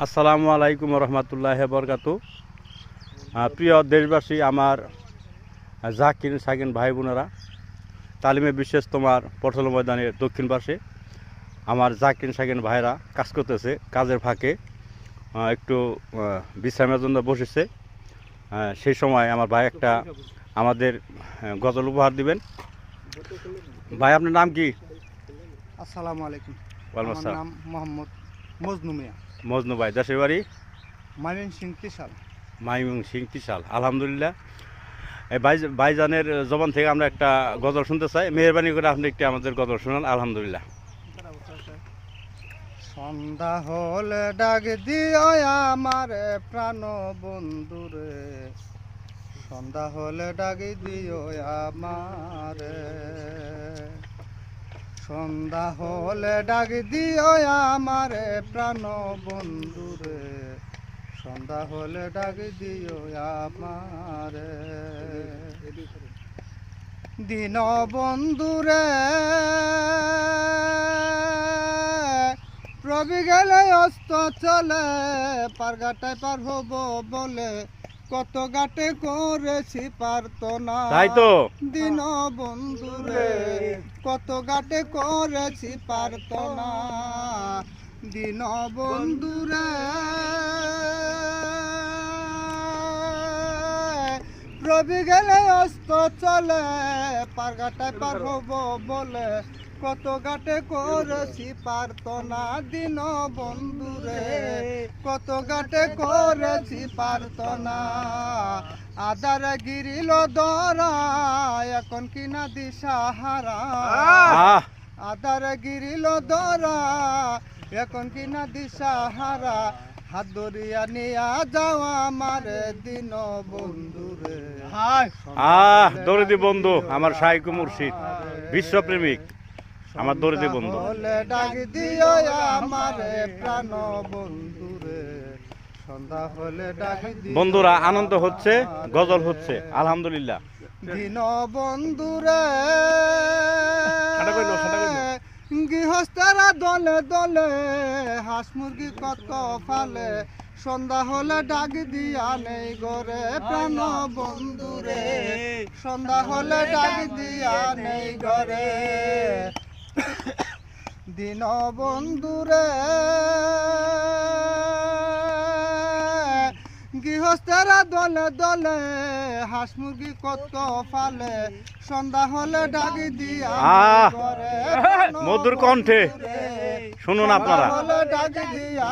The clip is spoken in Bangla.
আসসালামু আলাইকুম রহমতুল্লাহ বরকাতু। প্রিয় দেশবাসী, আমার জাকির সাকিন ভাই বোনেরা, তালিমে বিশেষ তোমার পটল ময়দানের দক্ষিণ পাশে আমার জাকির সাকিন ভাইরা কাজ করতেছে। কাজের ফাঁকে একটু বিশ্রামের জন্য বসেছে। সেই সময় আমার ভাই একটা আমাদের গজল উপহার দিবেন। ভাই, আপনার নাম কি? আসসালামু আলাইকুম। ওয়ালাইকুম আমার আসসালাম। নাম মোহাম্মদ মজনু মিয়া, মজনু ভাই, দেশের বাড়ি? ময়মনসিংহ ত্রিশাল। ময়মনসিংহ ত্রিশাল। আলহামদুলিল্লাহ। এই ভাইজানের জবান থেকে আমরা একটা গজল শুনতে চাই। মেহরবানি করে আপনি একটি আমাদের গজল শুনান। আলহামদুলিল্লাহ। সন্ধ্যা হলে ডাক দিও আমার প্রাণ বন্ধুরে, সন্ধ্যা হলে ডাক দিও আমার, সন্ধ্যা হলে ডাক দিও আমার প্রাণ বন্ধুরে, সন্ধ্যা হলে ডাক দিও আমার দিন বন্ধুরে। রবি গেলে অস্ত চলে, পারঘাটায় পার হব বলে কত ঘাটে করেছি পারতো না। তাই তো দিন বন্ধুরে, কত ঘাটে করেছি পারতো না। দিন বন্ধুরে, রবি গেলে অস্ত চলে, পারঘাটায় পার হব বলে কত ঘাটে করেছি পারতো না। দিন বন্ধুরে, কত ঘাটে করেছি পারতো না। আদার গিরিল দরা, এখন কিনা দিশাহারা। আদার গিরিল দরা, এখন কিনা দিশাহারা। হাত ধরিয়া নিয়া যাও আমার দিন বন্ধুরে। দরিদ্র বন্ধু আমার শাইখ মুর্শিদ, বিশ্বপ্রেমিক, আমার দরিদ্র বন্ধু। ডাক দিও আমার প্রাণ বন্ধুরে, সন্ধ্যা হলে ডাক দিও। বন্ধুরা আনন্দ হচ্ছে, গজল হচ্ছে। আলহামদুলিল্লাহ। দিন বন্ধুরে, গৃহস্থরা দলে দলে হাঁস মুরগি কত ফালে, সন্ধ্যা হলে ডাক দিয়া নেই গরে প্রাণ বন্ধুরে, সন্ধ্যা হলে ডাক দিয়া নেই গরে। দিন বন্ধুরে, গৃহস্থরা দলে দলে হাঁস মুরগি কত ফালে, সন্ধ্যা হলে ডাক দিয়া মধুর কণ্ঠে শুনুন আপনারা। ডাক দিয়া